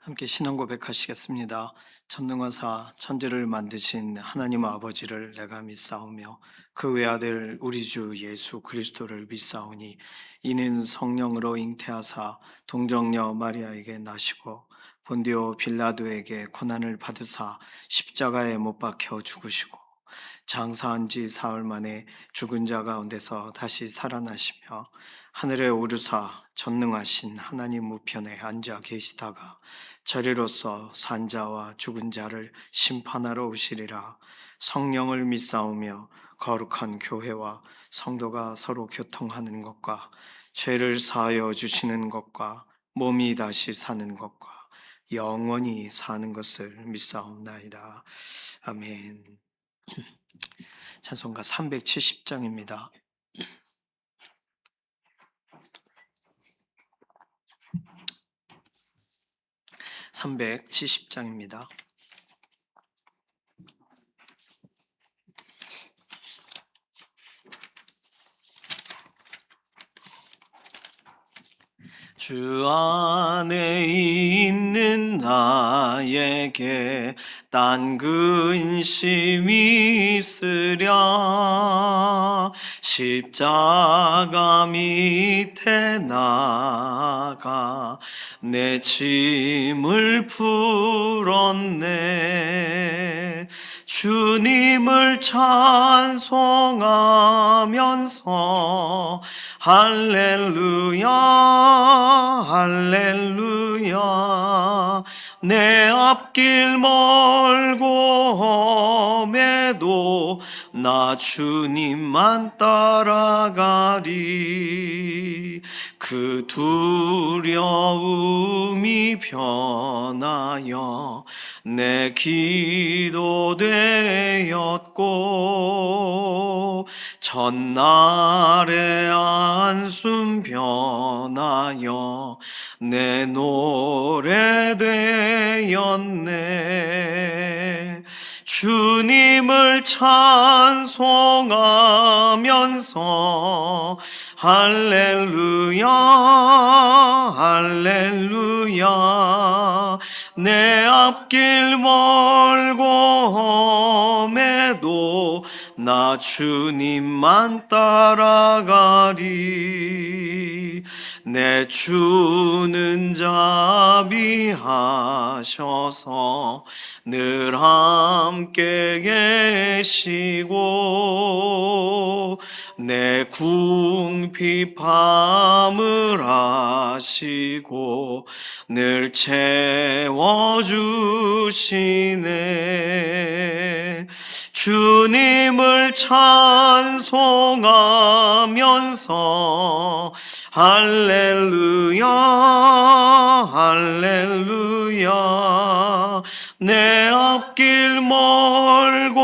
함께 신앙 고백하시겠습니다. 전능하사 천지를 만드신 하나님 아버지를 내가 믿사오며 그 외아들 우리 주 예수 그리스도를 믿사오니 이는 성령으로 잉태하사 동정녀 마리아에게 나시고 본디오 빌라도에게 고난을 받으사 십자가에 못 박혀 죽으시고 장사한 지 사흘 만에 죽은 자 가운데서 다시 살아나시며 하늘에 오르사 전능하신 하나님 우편에 앉아 계시다가 저리로서 산자와 죽은 자를 심판하러 오시리라. 성령을 믿사오며 거룩한 교회와 성도가 서로 교통하는 것과 죄를 사하여 주시는 것과 몸이 다시 사는 것과 영원히 사는 것을 믿사옵나이다. 아멘. 찬송가 370장입니다. 370장입니다. 주 안에 있는 나에게 딴 근심이 있으랴. 십자가 밑에 나가 내 짐을 풀었네. 주님을 찬송하면서 할렐루야 할렐루야. 내 앞길 멀고 험해도 나 주님만 따라가리. 그 두려움이 변하여 내 기도 되었고 전날의 안숨 변하여 내 노래 되었네. 주님을 찬송하면서 할렐루야 할렐루야. 내 앞길 멀고 험해도 나 주님만 따라가리. 내 주는 자비하셔서 늘 함께 계시고 내 궁핍함을 아시고 늘 채워주시네. 주님을 찬송하면서 할렐루야 할렐루야. 내 앞길 멀고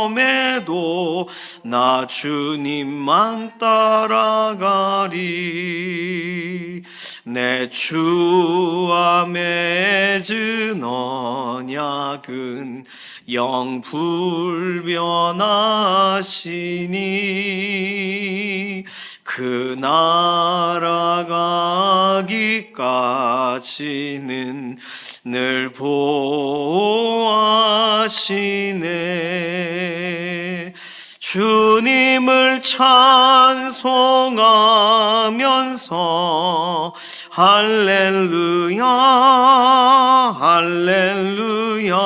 험해도 나 주님만 따라가리. 내 주와 맺은 언약은 영 불변하시니 그 날아가기까지는 늘 보호하시네. 주님을 찬송하면서 할렐루야 할렐루야.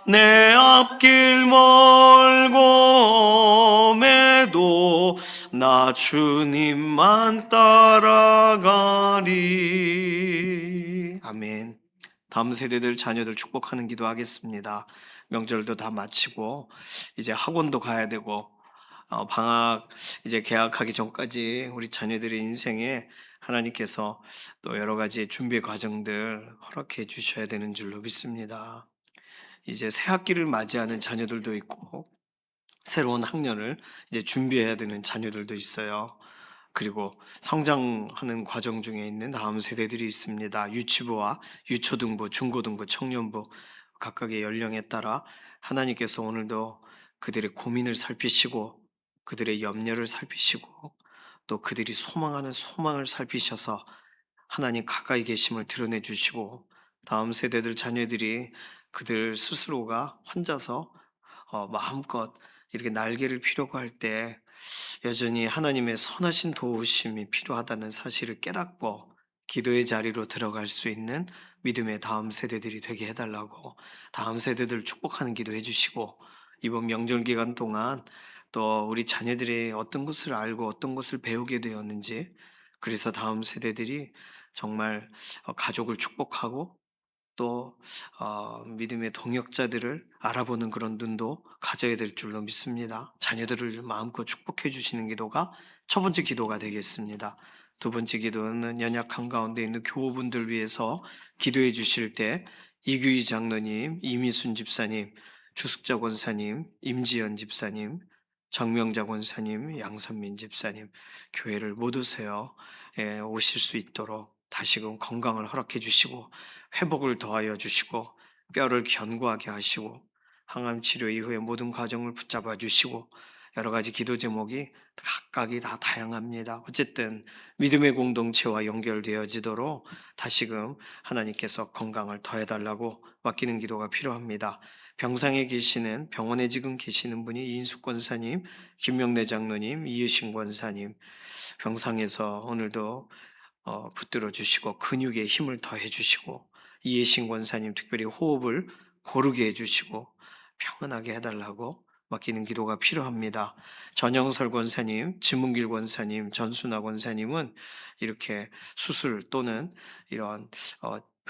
내 앞길 멀고 험해도 나 주님만 따라가리. 아멘. 다음 세대들 자녀들 축복하는 기도하겠습니다. 명절도 다 마치고 이제 학원도 가야 되고 방학 이제 개학하기 전까지 우리 자녀들의 인생에 하나님께서 또 여러 가지 준비 과정들 허락해 주셔야 되는 줄로 믿습니다. 이제 새 학기를 맞이하는 자녀들도 있고 새로운 학년을 이제 준비해야 되는 자녀들도 있어요. 그리고 성장하는 과정 중에 있는 다음 세대들이 있습니다. 유치부와 유초등부, 중고등부, 청년부 각각의 연령에 따라 하나님께서 오늘도 그들의 고민을 살피시고 그들의 염려를 살피시고 또 그들이 소망하는 소망을 살피셔서 하나님 가까이 계심을 드러내 주시고 다음 세대들 자녀들이 그들 스스로가 혼자서 마음껏 이렇게 날개를 피려고 할 때 여전히 하나님의 선하신 도우심이 필요하다는 사실을 깨닫고 기도의 자리로 들어갈 수 있는 믿음의 다음 세대들이 되게 해달라고, 다음 세대들을 축복하는 기도해 주시고, 이번 명절 기간 동안 또 우리 자녀들이 어떤 것을 알고 어떤 것을 배우게 되었는지, 그래서 다음 세대들이 정말 가족을 축복하고 또 믿음의 동역자들을 알아보는 그런 눈도 가져야 될 줄로 믿습니다. 자녀들을 마음껏 축복해 주시는 기도가 첫 번째 기도가 되겠습니다. 두 번째 기도는 연약한 가운데 있는 교우분들 위해서 기도해 주실 때 이규희 장로님, 이미순 집사님, 주숙자 권사님, 임지연 집사님, 정명자 권사님, 양선민 집사님, 교회를 모두 세워 오실 수 있도록 다시금 건강을 허락해 주시고 회복을 더하여 주시고 뼈를 견고하게 하시고 항암 치료 이후에 모든 과정을 붙잡아 주시고, 여러 가지 기도 제목이 각각이 다 다양합니다. 어쨌든 믿음의 공동체와 연결되어지도록 다시금 하나님께서 건강을 더해달라고 맡기는 기도가 필요합니다. 병상에 계시는, 병원에 지금 계시는 분이 이인숙 권사님, 김명래 장로님, 이유신 권사님, 병상에서 오늘도 붙들어 주시고 근육에 힘을 더해 주시고, 이해신 권사님 특별히 호흡을 고르게 해 주시고 평안하게 해달라고 맡기는 기도가 필요합니다. 전영설 권사님, 지문길 권사님, 전순아 권사님은 이렇게 수술 또는 이런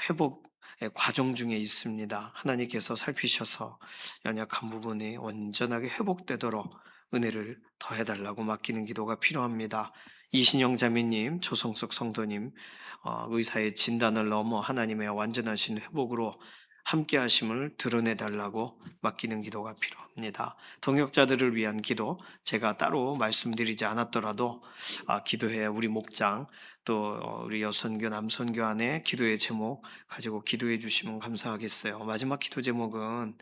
회복의 과정 중에 있습니다. 하나님께서 살피셔서 연약한 부분이 온전하게 회복되도록 은혜를 더해달라고 맡기는 기도가 필요합니다. 이신영 자매님, 조성석 성도님, 의사의 진단을 넘어 하나님의 완전하신 회복으로 함께 하심을 드러내 달라고 맡기는 기도가 필요합니다. 동역자들을 위한 기도, 제가 따로 말씀드리지 않았더라도 기도회 우리 목장 또 우리 여선교 남선교 안에 기도의 제목 가지고 기도해 주시면 감사하겠어요. 마지막 기도 제목은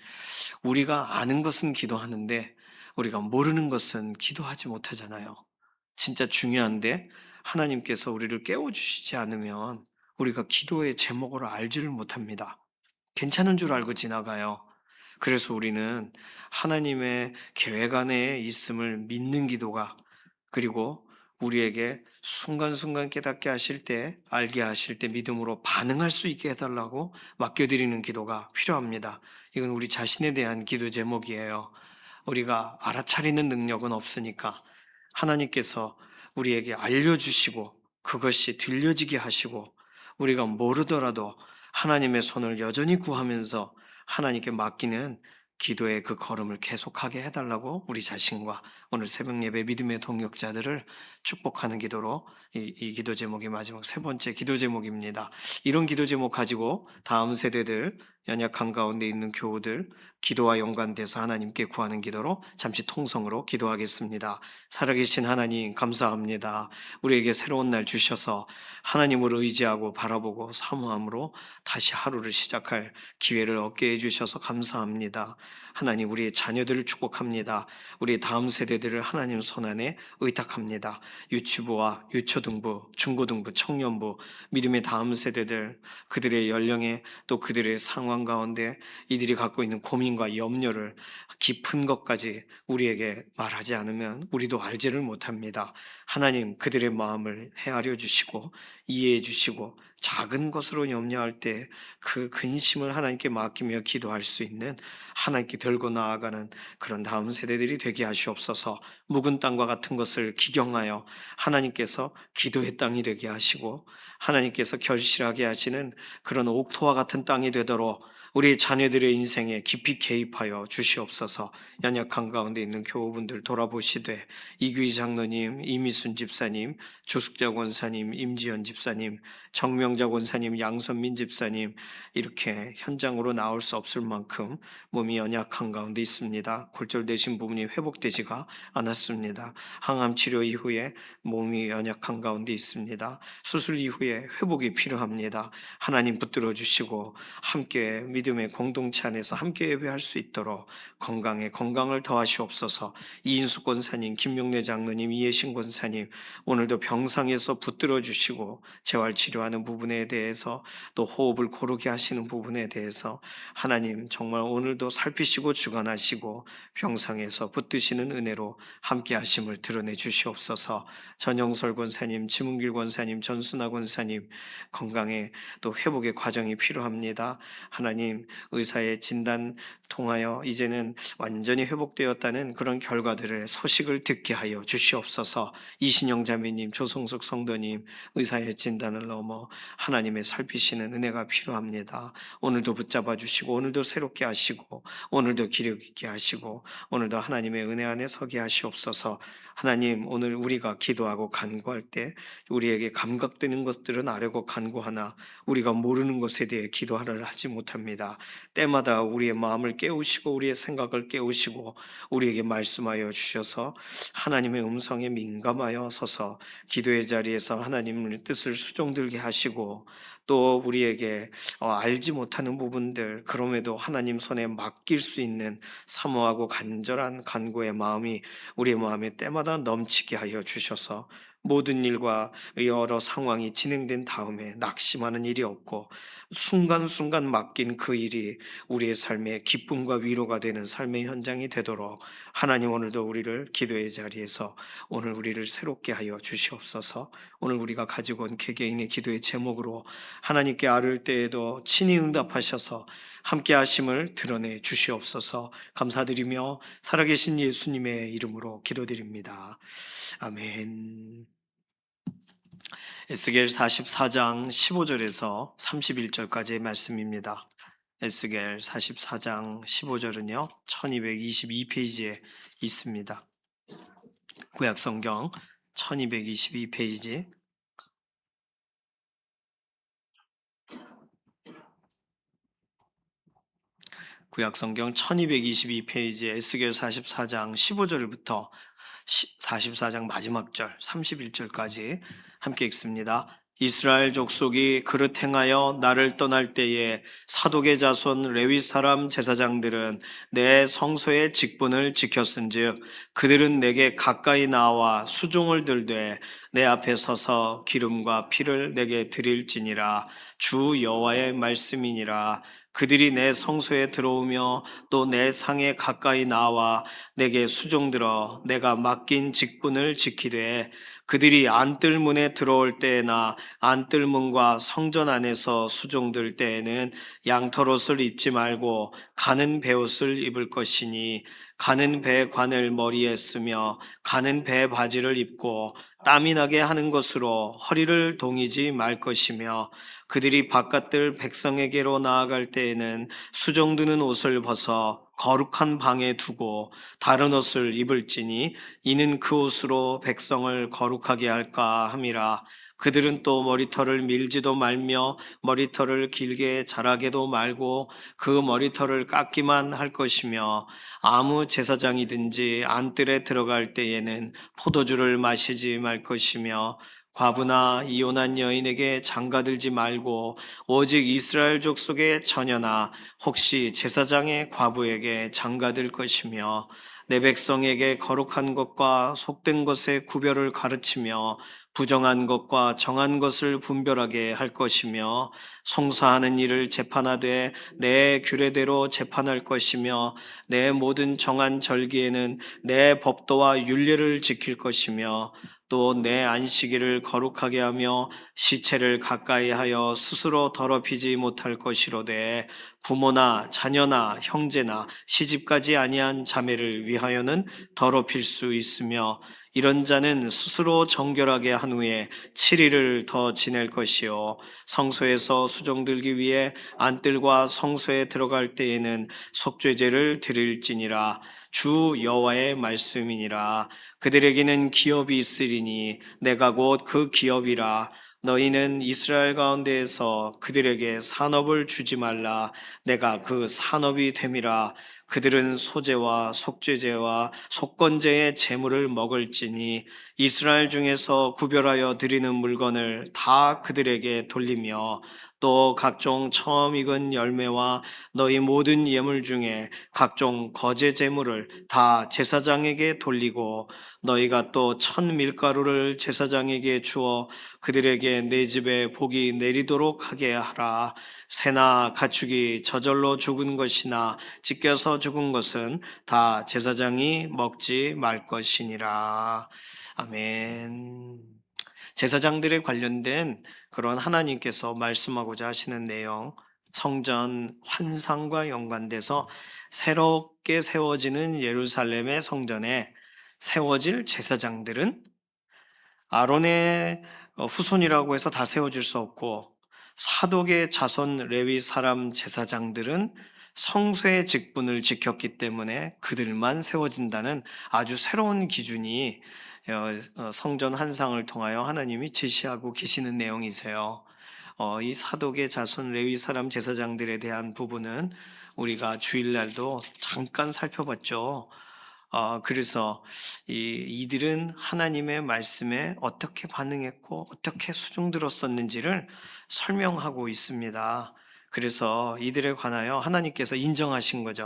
우리가 아는 것은 기도하는데 우리가 모르는 것은 기도하지 못하잖아요. 진짜 중요한데 하나님께서 우리를 깨워주시지 않으면 우리가 기도의 제목을 알지를 못합니다. 괜찮은 줄 알고 지나가요. 그래서 우리는 하나님의 계획 안에 있음을 믿는 기도가, 그리고 우리에게 순간순간 깨닫게 하실 때, 알게 하실 때 믿음으로 반응할 수 있게 해달라고 맡겨드리는 기도가 필요합니다. 이건 우리 자신에 대한 기도 제목이에요. 우리가 알아차리는 능력은 없으니까 하나님께서 우리에게 알려주시고 그것이 들려지게 하시고, 우리가 모르더라도 하나님의 손을 여전히 구하면서 하나님께 맡기는 기도의 그 걸음을 계속하게 해달라고 우리 자신과 오늘 새벽 예배 믿음의 동역자들을 축복하는 기도로 이 기도 제목이 마지막 세 번째 기도 제목입니다. 이런 기도 제목 가지고 다음 세대들, 연약한 가운데 있는 교우들 기도와 연관돼서 하나님께 구하는 기도로 잠시 통성으로 기도하겠습니다. 살아계신 하나님 감사합니다. 우리에게 새로운 날 주셔서 하나님을 의지하고 바라보고 사모함으로 다시 하루를 시작할 기회를 얻게 해주셔서 감사합니다. 하나님, 우리의 자녀들을 축복합니다. 우리의 다음 세대들을 하나님 손안에 의탁합니다. 유치부와 유초등부, 중고등부, 청년부, 믿음의 다음 세대들, 그들의 연령에 또 그들의 상황 가운데 이들이 갖고 있는 고민과 염려를 깊은 것까지 우리에게 말하지 않으면 우리도 알지를 못합니다. 하나님, 그들의 마음을 헤아려 주시고 이해해 주시고 작은 것으로 염려할 때 그 근심을 하나님께 맡기며 기도할 수 있는, 하나님께 들고 나아가는 그런 다음 세대들이 되게 하시옵소서. 묵은 땅과 같은 것을 기경하여 하나님께서 기도의 땅이 되게 하시고 하나님께서 결실하게 하시는 그런 옥토와 같은 땅이 되도록 우리 자녀들의 인생에 깊이 개입하여 주시옵소서. 연약한 가운데 있는 교우분들 돌아보시되 이규희 장로님, 이미순 집사님, 조숙자 권사님, 임지연 집사님, 정명자 권사님, 양선민 집사님, 이렇게 현장으로 나올 수 없을 만큼 몸이 연약한 가운데 있습니다. 골절되신 부분이 회복되지가 않았습니다. 항암 치료 이후에 몸이 연약한 가운데 있습니다. 수술 이후에 회복이 필요합니다. 하나님 붙들어 주시고 함께 믿음 믿음의 공동체 안에서 함께 예배할 수 있도록 건강에 건강을 더하시옵소서. 이인숙 권사님, 김용래 장로님, 이혜신 권사님, 오늘도 병상에서 붙들어 주시고 재활 치료하는 부분에 대해서 또 호흡을 고르게 하시는 부분에 대해서 하나님 정말 오늘도 살피시고 주관하시고 병상에서 붙드시는 은혜로 함께 하심을 드러내 주시옵소서. 전영설 권사님, 지문길 권사님, 전순아 권사님 건강에 또 회복의 과정이 필요합니다. 하나님 의사의 진단 통하여 이제는 완전히 회복되었다는 그런 결과들을 소식을 듣게 하여 주시옵소서. 이신영 자매님, 조성숙 성도님 의사의 진단을 넘어 하나님의 살피시는 은혜가 필요합니다. 오늘도 붙잡아 주시고 오늘도 새롭게 하시고 오늘도 기력 있게 하시고 오늘도 하나님의 은혜 안에 서게 하시옵소서. 하나님 오늘 우리가 기도하고 간구할 때 우리에게 감각되는 것들은 아뢰고 간구하나 우리가 모르는 것에 대해 기도하려 하지 못합니다. 때마다 우리의 마음을 깨우시고 우리의 생각을 깨우시고 우리에게 말씀하여 주셔서 하나님의 음성에 민감하여 서서 기도의 자리에서 하나님의 뜻을 수종들게 하시고 또 우리에게 알지 못하는 부분들 그럼에도 하나님 손에 맡길 수 있는 사모하고 간절한 간구의 마음이 우리의 마음에 때마다 넘치게 하여 주셔서 모든 일과 여러 상황이 진행된 다음에 낙심하는 일이 없고 순간순간 맡긴 그 일이 우리의 삶의 기쁨과 위로가 되는 삶의 현장이 되도록 하나님 오늘도 우리를 기도의 자리에서 오늘 우리를 새롭게 하여 주시옵소서. 오늘 우리가 가지고 온 개개인의 기도의 제목으로 하나님께 아뢰을 때에도 친히 응답하셔서 함께 하심을 드러내 주시옵소서. 감사드리며 살아계신 예수님의 이름으로 기도드립니다. 아멘. 에스겔 44장 15절에서 31절까지의 말씀입니다. 에스겔 44장 15절은요 1222페이지에 있습니다. 구약성경 1222페이지 구약성경 1222페이지 에스겔 44장 15절부터 44장 마지막 절 31절까지 함께 읽습니다. 이스라엘 족속이 그릇 행하여 나를 떠날 때에 사독의 자손 레위 사람 제사장들은 내 성소의 직분을 지켰은즉 그들은 내게 가까이 나와 수종을 들되 내 앞에 서서 기름과 피를 내게 드릴지니라. 주 여호와의 말씀이니라. 그들이 내 성소에 들어오며 또 내 상에 가까이 나와 내게 수종들어 내가 맡긴 직분을 지키되 그들이 안뜰문에 들어올 때나 안뜰문과 성전 안에서 수종들 때에는 양털옷을 입지 말고 가는 베옷을 입을 것이니 가는 배 관을 머리에 쓰며 가는 배 바지를 입고 땀이 나게 하는 것으로 허리를 동이지 말 것이며 그들이 바깥들 백성에게로 나아갈 때에는 수종드는 옷을 벗어 거룩한 방에 두고 다른 옷을 입을지니 이는 그 옷으로 백성을 거룩하게 할까 함이라. 그들은 또 머리털을 밀지도 말며 머리털을 길게 자라게도 말고 그 머리털을 깎기만 할 것이며 아무 제사장이든지 안뜰에 들어갈 때에는 포도주를 마시지 말 것이며 과부나 이혼한 여인에게 장가들지 말고 오직 이스라엘 족속의 처녀나 혹시 제사장의 과부에게 장가들 것이며 내 백성에게 거룩한 것과 속된 것의 구별을 가르치며 부정한 것과 정한 것을 분별하게 할 것이며 송사하는 일을 재판하되 내 규례대로 재판할 것이며 내 모든 정한 절기에는 내 법도와 율례를 지킬 것이며 또 내 안식일을 거룩하게 하며 시체를 가까이 하여 스스로 더럽히지 못할 것이로되 부모나 자녀나 형제나 시집까지 아니한 자매를 위하여는 더럽힐 수 있으며 이런 자는 스스로 정결하게 한 후에 7일을 더 지낼 것이요 성소에서 수종들기 위해 안뜰과 성소에 들어갈 때에는 속죄제를 드릴지니라. 주 여호와의 말씀이니라. 그들에게는 기업이 있으리니 내가 곧 그 기업이라. 너희는 이스라엘 가운데에서 그들에게 산업을 주지 말라. 내가 그 산업이 됨이라. 그들은 소제와 속죄제와 속건제의 제물을 먹을지니 이스라엘 중에서 구별하여 드리는 물건을 다 그들에게 돌리며 또 각종 처음 익은 열매와 너희 모든 예물 중에 각종 거제 제물을 다 제사장에게 돌리고 너희가 또 천 밀가루를 제사장에게 주어 그들에게 내 집에 복이 내리도록 하게 하라. 새나 가축이 저절로 죽은 것이나 찢겨서 죽은 것은 다 제사장이 먹지 말 것이니라. 아멘. 제사장들에 관련된 그런 하나님께서 말씀하고자 하시는 내용, 성전 환상과 연관돼서 새롭게 세워지는 예루살렘의 성전에 세워질 제사장들은 아론의 후손이라고 해서 다 세워질 수 없고, 사독의 자손 레위 사람 제사장들은 성소의 직분을 지켰기 때문에 그들만 세워진다는 아주 새로운 기준이 성전 환상을 통하여 하나님이 제시하고 계시는 내용이세요. 이 사독의 자손 레위 사람 제사장들에 대한 부분은 우리가 주일날도 잠깐 살펴봤죠. 그래서 이들은 하나님의 말씀에 어떻게 반응했고 어떻게 수종 들었었는지를 설명하고 있습니다. 그래서 이들에 관하여 하나님께서 인정하신 거죠.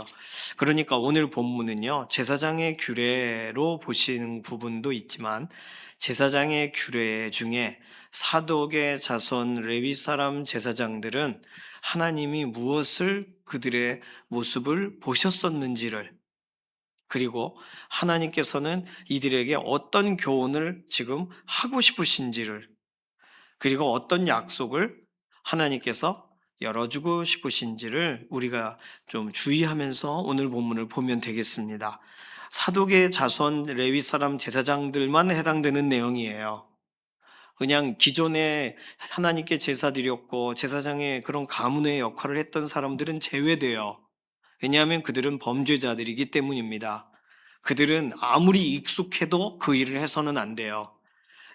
그러니까 오늘 본문은요, 제사장의 규례로 보시는 부분도 있지만 제사장의 규례 중에 사독의 자손 레위 사람 제사장들은 하나님이 무엇을 그들의 모습을 보셨었는지를, 그리고 하나님께서는 이들에게 어떤 교훈을 지금 하고 싶으신지를, 그리고 어떤 약속을 하나님께서 열어주고 싶으신지를 우리가 좀 주의하면서 오늘 본문을 보면 되겠습니다. 사독의 자손 레위 사람 제사장들만 해당되는 내용이에요. 그냥 기존에 하나님께 제사 드렸고 제사장의 그런 가문의 역할을 했던 사람들은 제외돼요. 왜냐하면 그들은 범죄자들이기 때문입니다. 그들은 아무리 익숙해도 그 일을 해서는 안 돼요.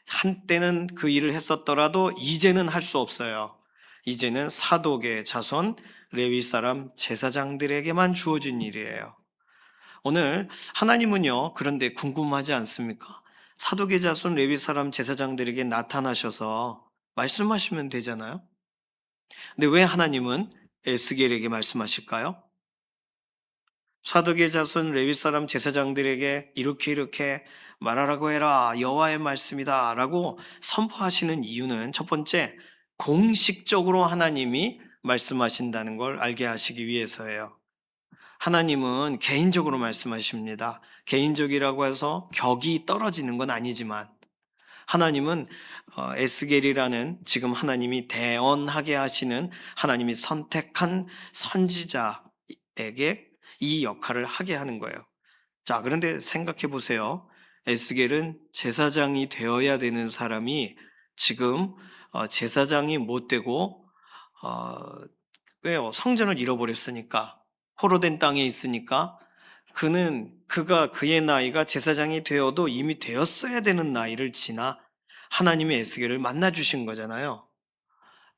한때는 그 일을 했었더라도 이제는 할 수 없어요. 이제는 사독의 자손 레위 사람 제사장들에게만 주어진 일이에요. 오늘 하나님은요, 그런데 궁금하지 않습니까? 사독의 자손 레위 사람 제사장들에게 나타나셔서 말씀하시면 되잖아요. 근데 왜 하나님은 에스겔에게 말씀하실까요? 사독의 자손 레위 사람 제사장들에게 이렇게 말하라고 해라, 여호와의 말씀이다라고 선포하시는 이유는, 첫 번째, 공식적으로 하나님이 말씀하신다는 걸 알게 하시기 위해서예요. 하나님은 개인적으로 말씀하십니다. 개인적이라고 해서 격이 떨어지는 건 아니지만, 하나님은 에스겔이라는 지금 하나님이 대언하게 하시는 하나님이 선택한 선지자에게 이 역할을 하게 하는 거예요. 자, 그런데 생각해 보세요. 에스겔은 제사장이 되어야 되는 사람이 지금 제사장이 못 되고, 어, 왜요? 성전을 잃어버렸으니까, 포로된 땅에 있으니까, 그의 나이가 제사장이 되어도 이미 되었어야 되는 나이를 지나 하나님의 에스겔을 만나 주신 거잖아요.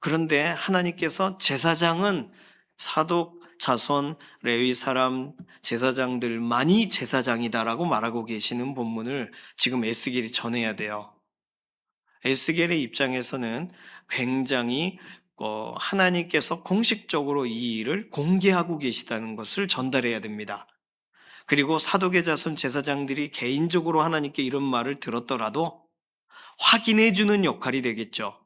그런데 하나님께서 제사장은 사독 자손 레위 사람 제사장들만이 제사장이다라고 말하고 계시는 본문을 지금 에스겔이 전해야 돼요. 에스겔의 입장에서는 굉장히 하나님께서 공식적으로 이 일을 공개하고 계시다는 것을 전달해야 됩니다. 그리고 사독의 자손 제사장들이 개인적으로 하나님께 이런 말을 들었더라도 확인해 주는 역할이 되겠죠.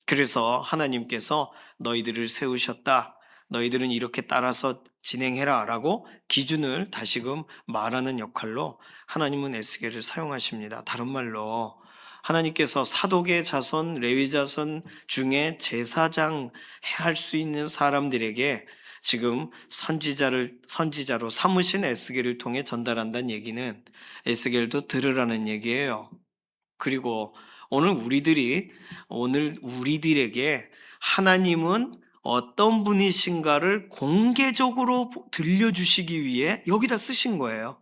그래서 하나님께서 너희들을 세우셨다, 너희들은 이렇게 따라서 진행해라 라고 기준을 다시금 말하는 역할로 하나님은 에스겔을 사용하십니다. 다른 말로 하나님께서 사독의 자손 레위 자손 중에 제사장 할 수 있는 사람들에게 지금 선지자로 삼으신 에스겔을 통해 전달한다는 얘기는 에스겔도 들으라는 얘기예요. 그리고 오늘 우리들에게 하나님은 어떤 분이신가를 공개적으로 들려주시기 위해 여기다 쓰신 거예요.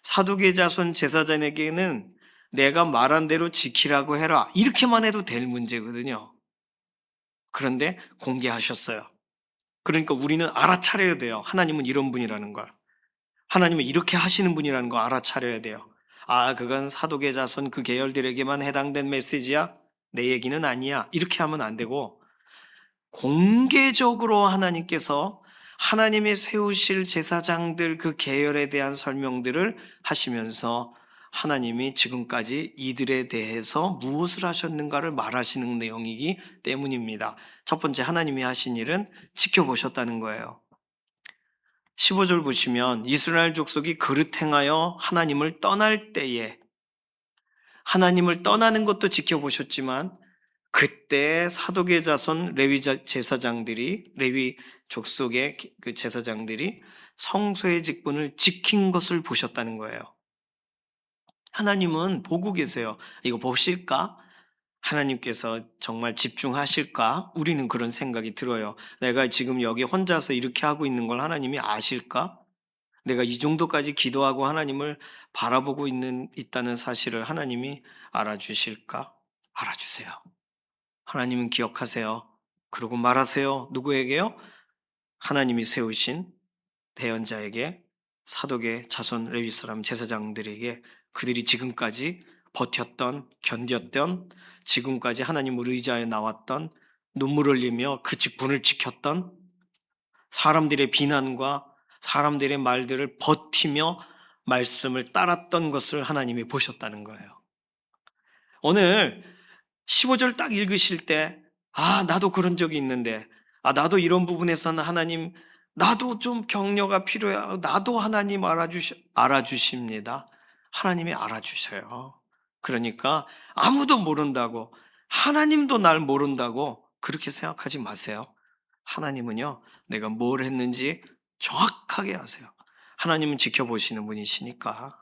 사독의 자손 제사장에게는 내가 말한 대로 지키라고 해라, 이렇게만 해도 될 문제거든요. 그런데 공개하셨어요. 그러니까 우리는 알아차려야 돼요. 하나님은 이런 분이라는 걸. 하나님은 이렇게 하시는 분이라는 거 알아차려야 돼요. 그건 사독의 자손 그 계열들에게만 해당된 메시지야? 내 얘기는 아니야. 이렇게 하면 안 되고, 공개적으로 하나님께서 하나님의 세우실 제사장들 그 계열에 대한 설명들을 하시면서 하나님이 지금까지 이들에 대해서 무엇을 하셨는가를 말하시는 내용이기 때문입니다. 첫 번째, 하나님이 하신 일은 지켜보셨다는 거예요. 15절 보시면 이스라엘 족속이 그릇 행하여 하나님을 떠날 때에, 하나님을 떠나는 것도 지켜보셨지만 그때 사독의 자손 제사장들이, 레위 족속의 그 제사장들이 성소의 직분을 지킨 것을 보셨다는 거예요. 하나님은 보고 계세요. 이거 보실까? 하나님께서 정말 집중하실까? 우리는 그런 생각이 들어요. 내가 지금 여기 혼자서 이렇게 하고 있는 걸 하나님이 아실까? 내가 이 정도까지 기도하고 하나님을 바라보고 있다는 사실을 하나님이 알아주실까? 알아주세요. 하나님은 기억하세요. 그러고 말하세요. 누구에게요? 하나님이 세우신 대언자에게, 사독의 자손 레위 사람 제사장들에게, 그들이 지금까지 버텼던, 견뎠던, 지금까지 하나님을 의지하여 나왔던, 눈물 흘리며 그 직분을 지켰던, 사람들의 비난과 사람들의 말들을 버티며 말씀을 따랐던 것을 하나님이 보셨다는 거예요. 오늘 15절 딱 읽으실 때, 나도 그런 적이 있는데, 나도 이런 부분에서는 하나님, 나도 좀 격려가 필요해. 나도 하나님 알아주십니다. 하나님이 알아주셔요. 그러니까 아무도 모른다고, 하나님도 날 모른다고 그렇게 생각하지 마세요. 하나님은요, 내가 뭘 했는지 정확하게 아세요. 하나님은 지켜보시는 분이시니까.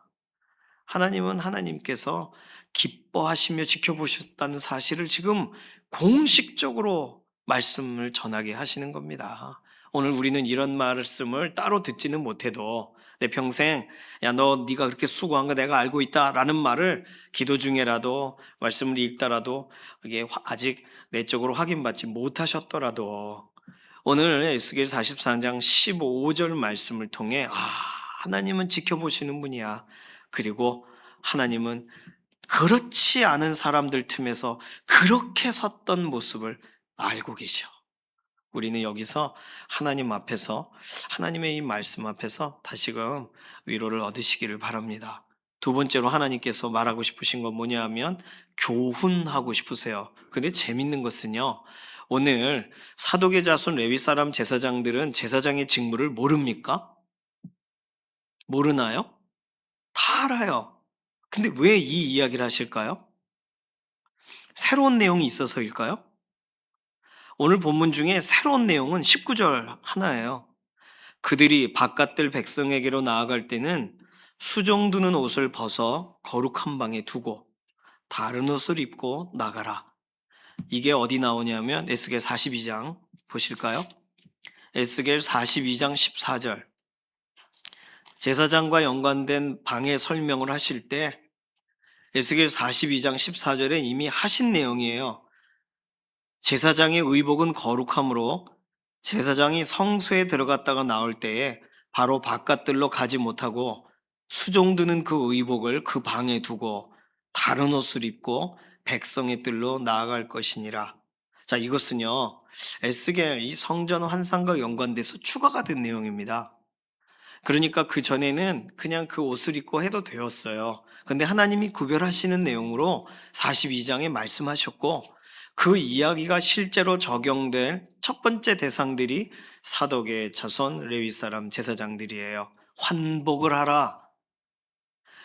하나님은 하나님께서 기뻐하시며 지켜보셨다는 사실을 지금 공식적으로 말씀을 전하게 하시는 겁니다. 오늘 우리는 이런 말씀을 따로 듣지는 못해도 내 평생 네가 그렇게 수고한 거 내가 알고 있다라는 말을 기도 중에라도 말씀을 읽다라도 이게 아직 내적으로 확인받지 못하셨더라도 오늘 에스겔 44장 15절 말씀을 통해 하나님은 지켜보시는 분이야. 그리고 하나님은 그렇지 않은 사람들 틈에서 그렇게 섰던 모습을 알고 계셔. 우리는 여기서 하나님 앞에서, 하나님의 이 말씀 앞에서 다시금 위로를 얻으시기를 바랍니다. 두 번째로 하나님께서 말하고 싶으신 건 뭐냐 하면 교훈하고 싶으세요. 근데 재밌는 것은요, 오늘 사독의 자손 레위 사람 제사장들은 제사장의 직무를 모릅니까? 모르나요? 다 알아요. 근데 왜 이 이야기를 하실까요? 새로운 내용이 있어서일까요? 오늘 본문 중에 새로운 내용은 19절 하나예요. 그들이 바깥들 백성에게로 나아갈 때는 수종드는 옷을 벗어 거룩한 방에 두고 다른 옷을 입고 나가라. 이게 어디 나오냐면 에스겔 42장 보실까요? 에스겔 42장 14절. 제사장과 연관된 방의 설명을 하실 때 에스겔 42장 14절에 이미 하신 내용이에요. 제사장의 의복은 거룩함으로 제사장이 성소에 들어갔다가 나올 때에 바로 바깥들로 가지 못하고 수종드는 그 의복을 그 방에 두고 다른 옷을 입고 백성의 뜰로 나아갈 것이니라. 자, 이것은요, 에스겔 이 성전 환상과 연관돼서 추가가 된 내용입니다. 그러니까 그 전에는 그냥 그 옷을 입고 해도 되었어요. 근데 하나님이 구별하시는 내용으로 42장에 말씀하셨고, 그 이야기가 실제로 적용될 첫 번째 대상들이 사독의 자손 레위 사람 제사장들이에요. 환복을 하라.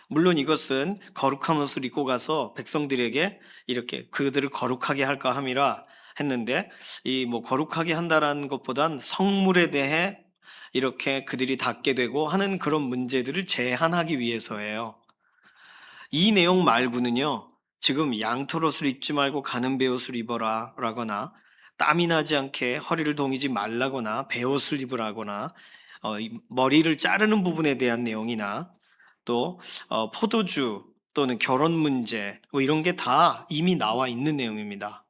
물론 이것은 거룩한 옷을 입고 가서 백성들에게 이렇게 그들을 거룩하게 할까 함이라 했는데, 이 뭐 거룩하게 한다라는 것보단 성물에 대해 이렇게 그들이 닿게 되고 하는 그런 문제들을 제한하기 위해서예요. 이 내용 말고는요, 지금 양털옷을 입지 말고 가는 베옷을 입어라 라거나, 땀이 나지 않게 허리를 동이지 말라거나 베옷을 입으라거나, 머리를 자르는 부분에 대한 내용이나 또 포도주 또는 결혼 문제 뭐 이런 게 다 이미 나와 있는 내용입니다.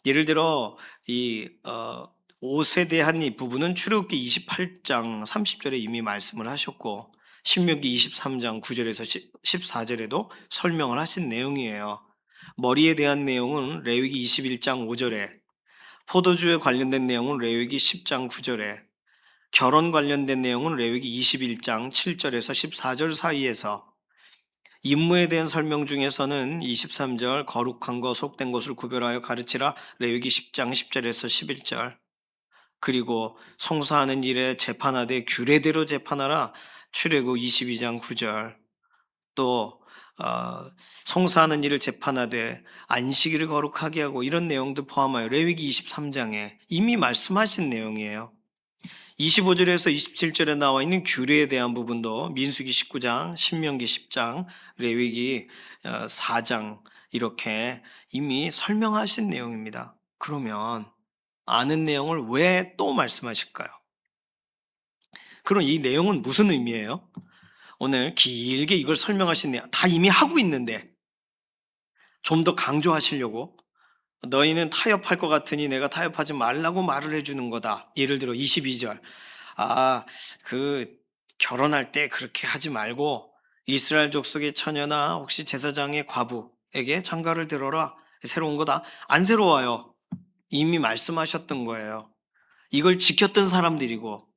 예를 들어 이 옷에 대한 이 부분은 출애굽기 28장 30절에 이미 말씀을 하셨고, 신명기 23장 9절에서 14절에도 설명을 하신 내용이에요. 머리에 대한 내용은 레위기 21장 5절에 포도주에 관련된 내용은 레위기 10장 9절에, 결혼 관련된 내용은 레위기 21장 7절에서 14절 사이에서, 임무에 대한 설명 중에서는 23절 거룩한 것, 속된 것을 구별하여 가르치라 레위기 10장 10절에서 11절, 그리고 송사하는 일에 재판하되 규례대로 재판하라 출애굽 22장 9절, 또 송사하는 일을 재판하되 안식일을 거룩하게 하고, 이런 내용도 포함하여 레위기 23장에 이미 말씀하신 내용이에요. 25절에서 27절에 나와 있는 규례에 대한 부분도 민수기 19장, 신명기 10장, 레위기 4장 이렇게 이미 설명하신 내용입니다. 그러면 아는 내용을 왜 또 말씀하실까요? 그럼 이 내용은 무슨 의미예요? 오늘 길게 이걸 설명하신 내용 다 이미 하고 있는데 좀 더 강조하시려고, 너희는 타협할 것 같으니 내가 타협하지 말라고 말을 해주는 거다. 예를 들어 22절, 그 결혼할 때 그렇게 하지 말고 이스라엘 족속의 처녀나 혹시 제사장의 과부에게 장가를 들어라. 새로운 거다. 안 새로워요. 이미 말씀하셨던 거예요. 이걸 지켰던 사람들이고.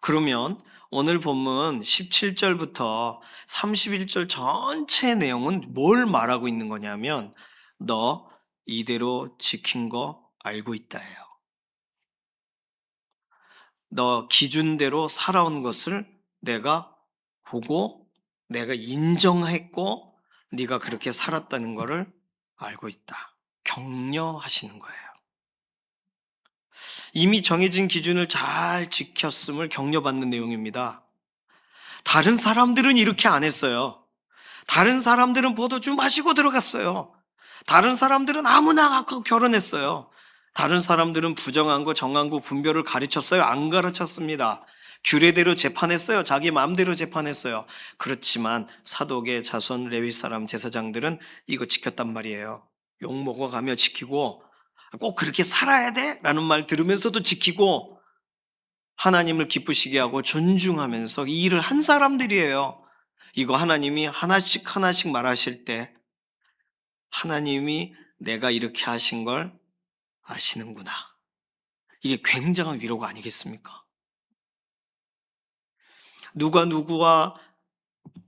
그러면 오늘 본문 17절부터 31절 전체 내용은 뭘 말하고 있는 거냐면, 너 이대로 지킨 거 알고 있다예요. 너 기준대로 살아온 것을 내가 보고 내가 인정했고 네가 그렇게 살았다는 것을 알고 있다. 격려하시는 거예요. 이미 정해진 기준을 잘 지켰음을 격려받는 내용입니다. 다른 사람들은 이렇게 안 했어요. 다른 사람들은 포도주 마시고 들어갔어요. 다른 사람들은 아무나 갖고 결혼했어요. 다른 사람들은 부정한 거 정한 거 분별을 가르쳤어요? 안 가르쳤습니다. 규례대로 재판했어요? 자기 마음대로 재판했어요? 그렇지만 사독의 자손 레위 사람 제사장들은 이거 지켰단 말이에요. 욕 먹어가며 지키고, 꼭 그렇게 살아야 돼? 라는 말 들으면서도 지키고, 하나님을 기쁘시게 하고 존중하면서 이 일을 한 사람들이에요. 이거 하나님이 하나씩 하나씩 말하실 때 하나님이 내가 이렇게 하신 걸 아시는구나. 이게 굉장한 위로가 아니겠습니까? 누가 누구와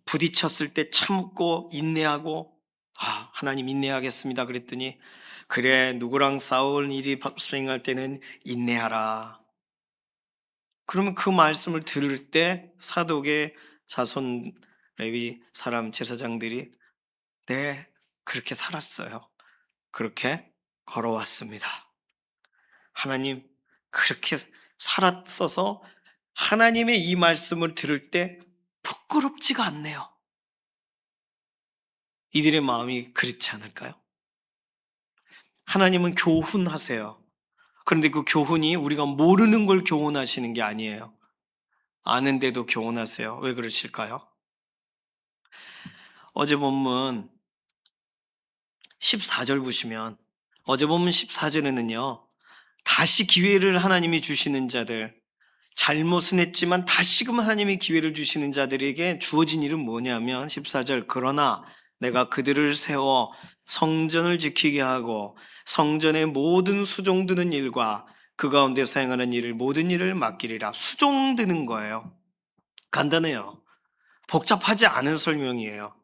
부딪혔을 때 참고 인내하고, 하나님 인내하겠습니다 그랬더니, 그래 누구랑 싸울 일이 발생할 때는 인내하라. 그러면 그 말씀을 들을 때 사독의 자손 레위 사람 제사장들이, 네, 그렇게 살았어요. 그렇게 걸어왔습니다. 하나님 그렇게 살았어서 하나님의 이 말씀을 들을 때 부끄럽지가 않네요. 이들의 마음이 그렇지 않을까요? 하나님은 교훈하세요. 그런데 그 교훈이 우리가 모르는 걸 교훈하시는 게 아니에요. 아는데도 교훈하세요. 왜 그러실까요? 어제 본문 14절 보시면, 어제 본문 14절에는요, 다시 기회를 하나님이 주시는 자들, 잘못은 했지만 다시금 하나님이 기회를 주시는 자들에게 주어진 일은 뭐냐면 14절, 그러나 내가 그들을 세워 성전을 지키게 하고 성전의 모든 수종드는 일과 그 가운데 사용하는 일을 모든 일을 맡기리라. 수종드는 거예요. 간단해요. 복잡하지 않은 설명이에요.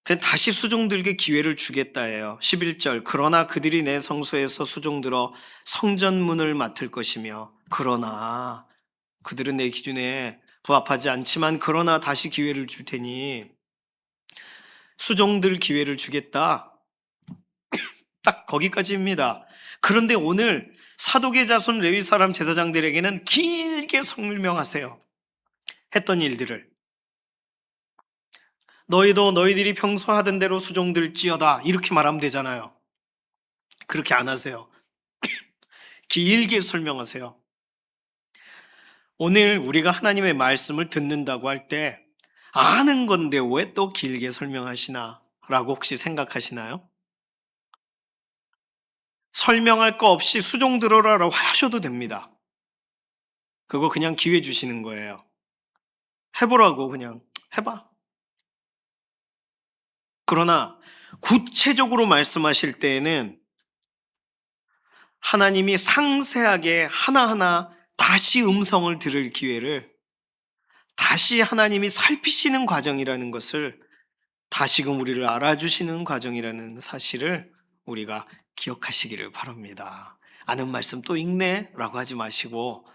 그냥 다시 수종들게 기회를 주겠다예요. 11절, 그러나 그들이 내 성소에서 수종들어 성전문을 맡을 것이며, 그러나 그들은 내 기준에 부합하지 않지만 그러나 다시 기회를 줄 테니 수종들 기회를 주겠다. 딱 거기까지입니다. 그런데 오늘 사독의 자손 레위 사람 제사장들에게는 길게 설명하세요. 했던 일들을. 너희도 너희들이 평소 하던 대로 수종들지어다 이렇게 말하면 되잖아요. 그렇게 안 하세요. 길게 설명하세요. 오늘 우리가 하나님의 말씀을 듣는다고 할 때 아는 건데 왜 또 길게 설명하시나 라고 혹시 생각하시나요? 설명할 거 없이 수종 들어라라고 하셔도 됩니다. 그거 그냥 기회 주시는 거예요. 해보라고, 그냥 해봐. 그러나 구체적으로 말씀하실 때에는 하나님이 상세하게 하나하나 다시 음성을 들을 기회를, 다시 하나님이 살피시는 과정이라는 것을, 다시금 우리를 알아주시는 과정이라는 사실을 우리가 기억하시기를 바랍니다. 아는 말씀 또 읽네? 라고 하지 마시고,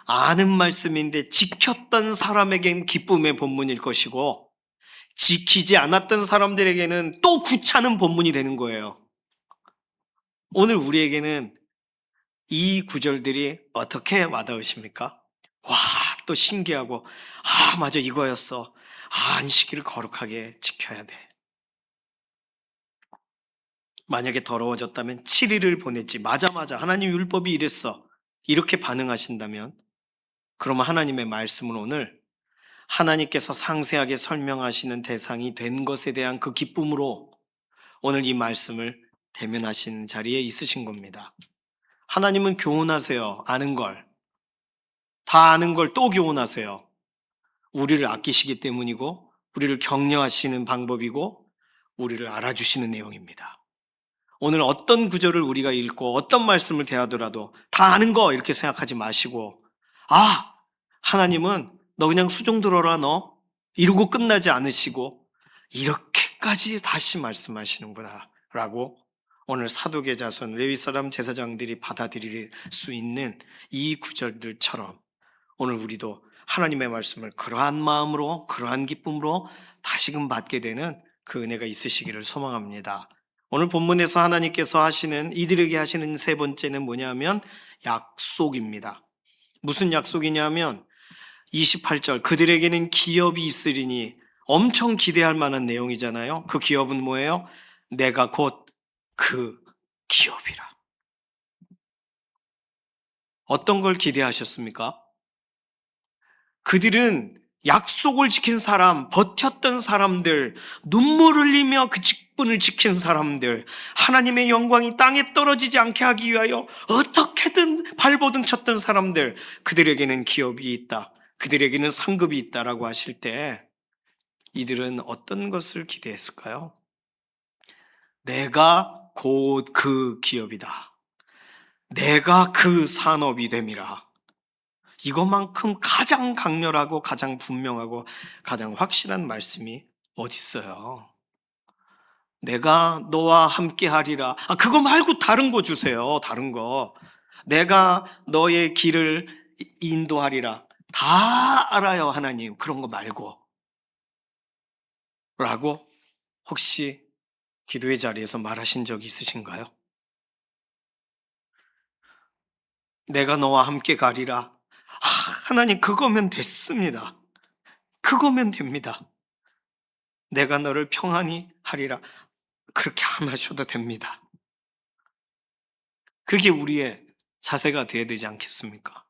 아는 말씀인데 지켰던 사람에겐 기쁨의 본문일 것이고, 지키지 않았던 사람들에게는 또 구차는 본문이 되는 거예요. 오늘 우리에게는 이 구절들이 어떻게 와닿으십니까? 와, 또 신기하고, 아, 맞아, 이거였어. 아, 안식일을 거룩하게 지켜야 돼. 만약에 더러워졌다면 7일을 보냈지. 맞아, 하나님 율법이 이랬어. 이렇게 반응하신다면, 그러면 하나님의 말씀은 오늘 하나님께서 상세하게 설명하시는 대상이 된 것에 대한 그 기쁨으로 오늘 이 말씀을 대면하신 자리에 있으신 겁니다. 하나님은 교훈하세요. 아는 걸. 다 아는 걸 또 교훈하세요. 우리를 아끼시기 때문이고, 우리를 격려하시는 방법이고, 우리를 알아주시는 내용입니다. 오늘 어떤 구절을 우리가 읽고 어떤 말씀을 대하더라도 다 아는 거 이렇게 생각하지 마시고, 아, 하나님은 너 그냥 수종 들어라 너 이러고 끝나지 않으시고 이렇게까지 다시 말씀하시는구나 라고 오늘 사독의 자손 레위 사람 제사장들이 받아들일 수 있는 이 구절들처럼 오늘 우리도 하나님의 말씀을 그러한 마음으로, 그러한 기쁨으로 다시금 받게 되는 그 은혜가 있으시기를 소망합니다. 오늘 본문에서 하나님께서 하시는, 이들에게 하시는 세 번째는 뭐냐면 약속입니다. 무슨 약속이냐면 28절, 그들에게는 기업이 있으리니, 엄청 기대할 만한 내용이잖아요. 그 기업은 뭐예요? 내가 곧 그 기업이라. 어떤 걸 기대하셨습니까? 그들은 약속을 지킨 사람, 버텼던 사람들, 눈물 흘리며 그 직분을 지킨 사람들, 하나님의 영광이 땅에 떨어지지 않게 하기 위하여 어떻게든 발버둥 쳤던 사람들, 그들에게는 기업이 있다, 그들에게는 상급이 있다라고 하실 때 이들은 어떤 것을 기대했을까요? 내가 곧 그 기업이다. 내가 그 산업이 됨이라. 이것만큼 가장 강렬하고 가장 분명하고 가장 확실한 말씀이 어디 있어요? 내가 너와 함께 하리라. 아, 그거 말고 다른 거 주세요. 다른 거. 내가 너의 길을 인도하리라. 다 알아요, 하나님. 그런 거 말고. 라고 혹시 기도의 자리에서 말하신 적 있으신가요? 내가 너와 함께 가리라. 하나님, 그거면 됐습니다. 그거면 됩니다. 내가 너를 평안히 하리라. 그렇게 안 하셔도 됩니다. 그게 우리의 자세가 되어야 되지 않겠습니까?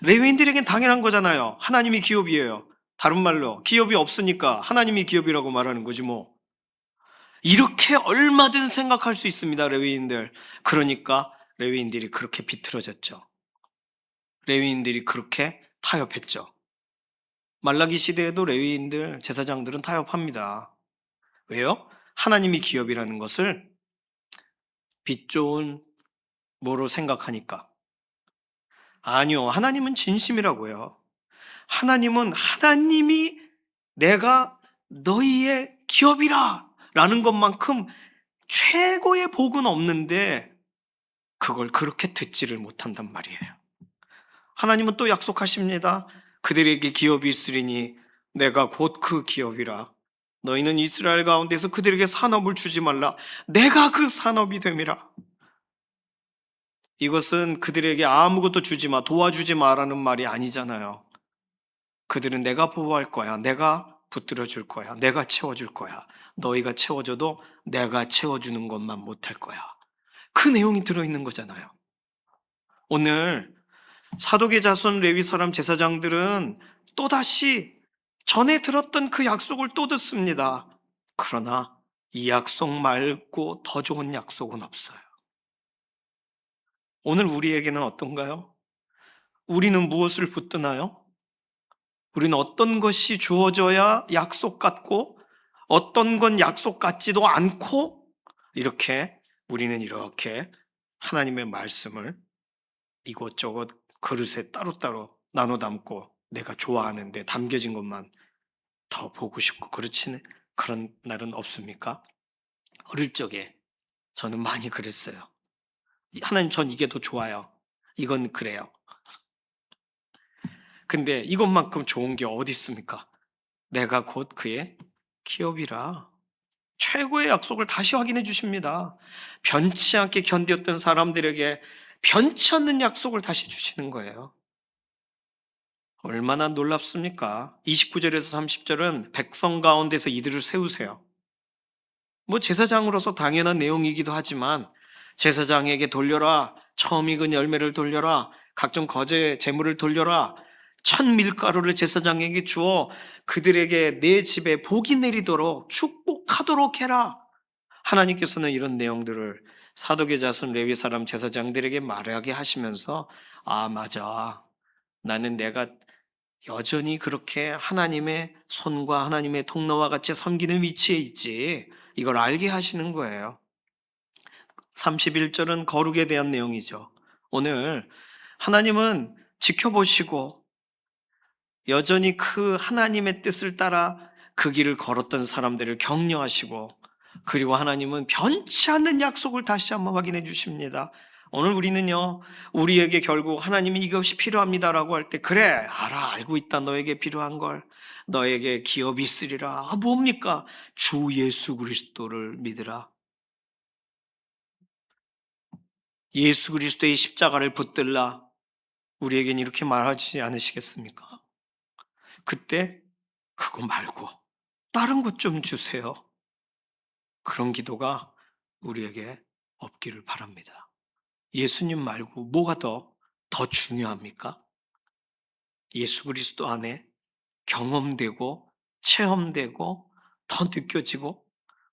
레위인들에겐 당연한 거잖아요. 하나님이 기업이에요. 다른 말로 기업이 없으니까 하나님이 기업이라고 말하는 거지 뭐. 이렇게 얼마든 생각할 수 있습니다, 레위인들. 그러니까 레위인들이 그렇게 비틀어졌죠. 레위인들이 그렇게 타협했죠. 말라기 시대에도 레위인들, 제사장들은 타협합니다. 왜요? 하나님이 기업이라는 것을 빛 좋은 뭐로 생각하니까. 아니요, 하나님은 진심이라고요. 하나님은 하나님이 내가 너희의 기업이라 라는 것만큼 최고의 복은 없는데 그걸 그렇게 듣지를 못한단 말이에요. 하나님은 또 약속하십니다. 그들에게 기업이 있으리니 내가 곧 그 기업이라. 너희는 이스라엘 가운데서 그들에게 산업을 주지 말라. 내가 그 산업이 됨이라. 이것은 그들에게 아무것도 주지 마, 도와주지 마라는 말이 아니잖아요. 그들은 내가 보호할 거야. 내가 붙들어 줄 거야. 내가 채워줄 거야. 너희가 채워줘도 내가 채워주는 것만 못할 거야. 그 내용이 들어있는 거잖아요. 오늘 사독의 자손 레위 사람 제사장들은 또다시 전에 들었던 그 약속을 또 듣습니다. 그러나 이 약속 말고 더 좋은 약속은 없어요. 오늘 우리에게는 어떤가요? 우리는 무엇을 붙드나요? 우리는 어떤 것이 주어져야 약속 같고 어떤 건 약속 같지도 않고 이렇게 우리는 이렇게 하나님의 말씀을 이곳저곳 그릇에 따로따로 나눠 담고 내가 좋아하는데 담겨진 것만 더 보고 싶고 그렇지는 그런 날은 없습니까? 어릴 적에 저는 많이 그랬어요. 하나님 전 이게 더 좋아요. 이건 그래요. 근데 이것만큼 좋은 게 어디 있습니까? 내가 곧 그의 기업이라. 최고의 약속을 다시 확인해 주십니다. 변치 않게 견뎠던 사람들에게 변치 않는 약속을 다시 주시는 거예요. 얼마나 놀랍습니까? 29절에서 30절은 백성 가운데서 이들을 세우세요. 뭐 제사장으로서 당연한 내용이기도 하지만 제사장에게 돌려라, 처음 익은 열매를 돌려라, 각종 거제 재물을 돌려라, 천 밀가루를 제사장에게 주어 그들에게 내 집에 복이 내리도록 축복하도록 해라. 하나님께서는 이런 내용들을 사도계자 손 레위 사람 제사장들에게 말하게 하시면서 아 맞아, 나는 내가 여전히 그렇게 하나님의 손과 하나님의 통로와 같이 섬기는 위치에 있지, 이걸 알게 하시는 거예요. 31절은 거룩에 대한 내용이죠. 오늘 하나님은 지켜보시고 여전히 그 하나님의 뜻을 따라 그 길을 걸었던 사람들을 격려하시고, 그리고 하나님은 변치 않는 약속을 다시 한번 확인해 주십니다. 오늘 우리는요, 우리에게 결국 하나님이 이것이 필요합니다라고 할 때, 그래, 알고 있다. 너에게 필요한 걸. 너에게 기업이 있으리라. 아, 뭡니까? 주 예수 그리스도를 믿으라. 예수 그리스도의 십자가를 붙들라. 우리에겐 이렇게 말하지 않으시겠습니까? 그때 그거 말고 다른 것 좀 주세요. 그런 기도가 우리에게 없기를 바랍니다. 예수님 말고 뭐가 더 중요합니까? 예수 그리스도 안에 경험되고 체험되고 더 느껴지고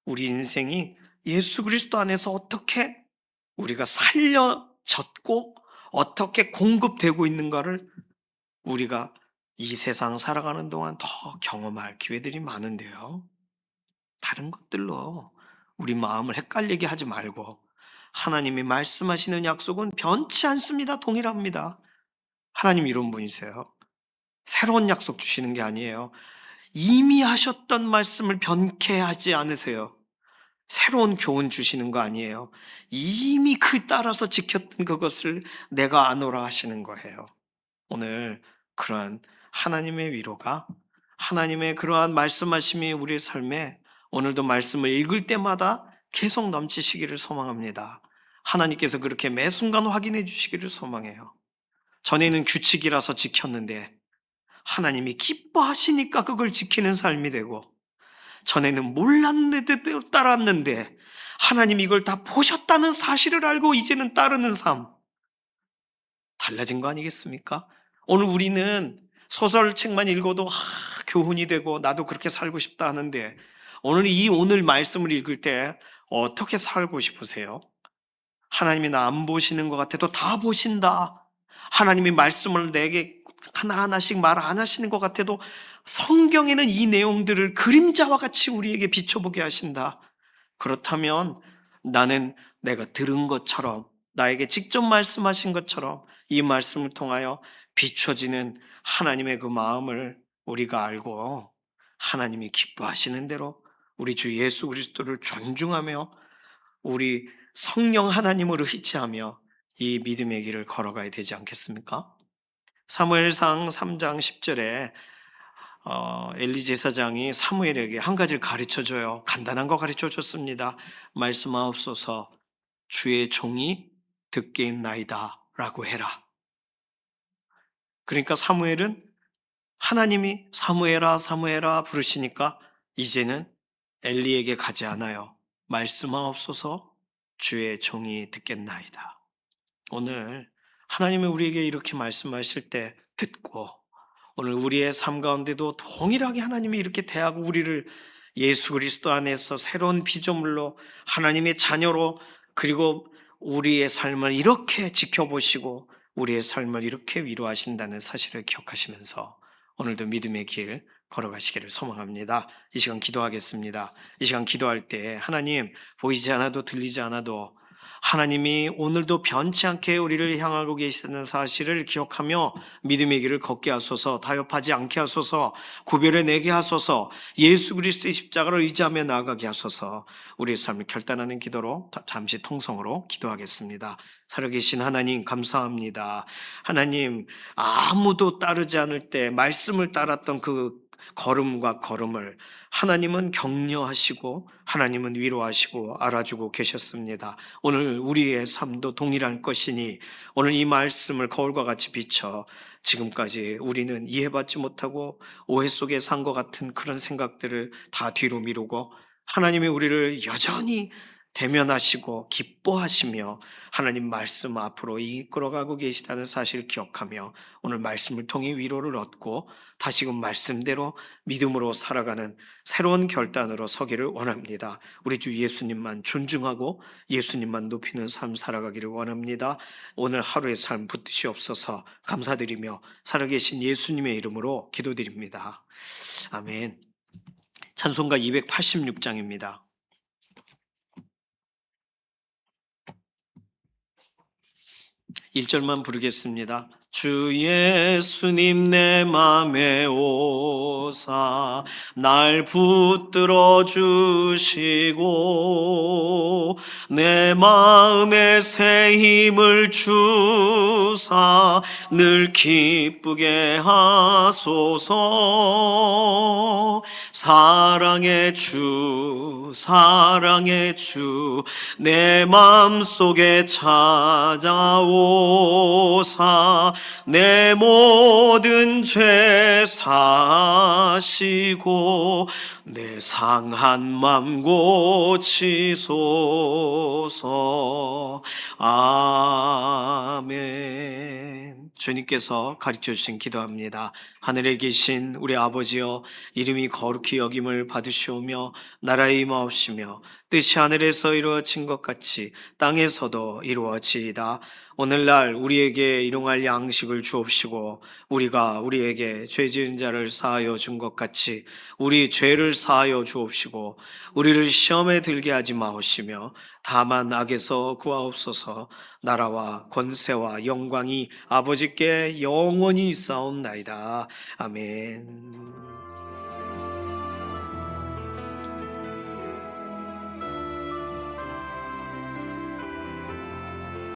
우리 인생이 예수 그리스도 안에서 어떻게 우리가 살려졌고 어떻게 공급되고 있는가를 우리가 이 세상 살아가는 동안 더 경험할 기회들이 많은데요. 다른 것들로 우리 마음을 헷갈리게 하지 말고 하나님이 말씀하시는 약속은 변치 않습니다. 동일합니다. 하나님 이런 분이세요. 새로운 약속 주시는 게 아니에요. 이미 하셨던 말씀을 변케 하지 않으세요. 새로운 교훈 주시는 거 아니에요. 이미 그 따라서 지켰던 그것을 내가 아노라 하시는 거예요. 오늘 그러한 하나님의 위로가, 하나님의 그러한 말씀하심이 우리의 삶에 오늘도 말씀을 읽을 때마다 계속 넘치시기를 소망합니다. 하나님께서 그렇게 매 순간 확인해 주시기를 소망해요. 전에는 규칙이라서 지켰는데 하나님이 기뻐하시니까 그걸 지키는 삶이 되고, 전에는 몰랐는데 따랐는데 하나님이 이걸 다 보셨다는 사실을 알고 이제는 따르는 삶, 달라진 거 아니겠습니까? 오늘 우리는 소설책만 읽어도 교훈이 되고 나도 그렇게 살고 싶다 하는데, 오늘 말씀을 읽을 때 어떻게 살고 싶으세요? 하나님이 나 안 보시는 것 같아도 다 보신다. 하나님이 말씀을 내게 하나하나씩 말 안 하시는 것 같아도 성경에는 이 내용들을 그림자와 같이 우리에게 비춰보게 하신다. 그렇다면 나는 내가 들은 것처럼, 나에게 직접 말씀하신 것처럼 이 말씀을 통하여 비춰지는 하나님의 그 마음을 우리가 알고 하나님이 기뻐하시는 대로 우리 주 예수 그리스도를 존중하며 우리 성령 하나님으로 희치하며 이 믿음의 길을 걸어가야 되지 않겠습니까? 사무엘상 3장 10절에 엘리 제사장이 사무엘에게 한 가지를 가르쳐 줘요. 간단한 거 가르쳐 줬습니다. 말씀하옵소서, 주의 종이 듣게 있나이다 라고 해라. 그러니까 사무엘은 하나님이 사무엘아 사무엘아 부르시니까 이제는 엘리에게 가지 않아요. 말씀하옵소서, 주의 종이 듣겠나이다. 오늘 하나님이 우리에게 이렇게 말씀하실 때 듣고, 오늘 우리의 삶 가운데도 동일하게 하나님이 이렇게 대하고 우리를 예수 그리스도 안에서 새로운 피조물로 하나님의 자녀로, 그리고 우리의 삶을 이렇게 지켜보시고 우리의 삶을 이렇게 위로하신다는 사실을 기억하시면서 오늘도 믿음의 길 걸어가시기를 소망합니다. 이 시간 기도하겠습니다. 이 시간 기도할 때 하나님, 보이지 않아도 들리지 않아도 하나님이 오늘도 변치 않게 우리를 향하고 계시다는 사실을 기억하며 믿음의 길을 걷게 하소서, 타협하지 않게 하소서, 구별해내게 하소서, 예수 그리스도의 십자가를 의지하며 나아가게 하소서. 우리의 삶을 결단하는 기도로 잠시 통성으로 기도하겠습니다. 살아계신 하나님 감사합니다. 하나님, 아무도 따르지 않을 때 말씀을 따랐던 그 걸음과 걸음을 하나님은 격려하시고 하나님은 위로하시고 알아주고 계셨습니다. 오늘 우리의 삶도 동일한 것이니 오늘 이 말씀을 거울과 같이 비춰 지금까지 우리는 이해받지 못하고 오해 속에 산 것 같은 그런 생각들을 다 뒤로 미루고 하나님이 우리를 여전히 대면하시고 기뻐하시며 하나님 말씀 앞으로 이끌어가고 계시다는 사실을 기억하며 오늘 말씀을 통해 위로를 얻고 다시금 말씀대로 믿음으로 살아가는 새로운 결단으로 서기를 원합니다. 우리 주 예수님만 존중하고 예수님만 높이는 삶 살아가기를 원합니다. 오늘 하루의 삶 붙드시옵소서. 감사드리며 살아계신 예수님의 이름으로 기도드립니다. 아멘. 찬송가 286장입니다. 1절만 부르겠습니다. 주 예수님 내 맘에 오사 날 붙들어 주시고 내 마음에 새 힘을 주사 늘 기쁘게 하소서. 사랑의 주 내 맘속에 찾아오사 내 모든 죄 사시고 내 상한 맘 고치소서. 아멘. 주님께서 가르쳐 주신 기도합니다. 하늘에 계신 우리 아버지여, 이름이 거룩히 여김을 받으시오며 나라의 임하옵시며 뜻이 하늘에서 이루어진 것 같이 땅에서도 이루어지이다. 오늘날 우리에게 일용할 양식을 주옵시고 우리가 우리에게 죄 지은 자를 사하여 준 것 같이 우리 죄를 사하여 주옵시고 우리를 시험에 들게 하지 마옵시며 다만 악에서 구하옵소서. 나라와 권세와 영광이 아버지께 영원히 있사옵나이다. 아멘.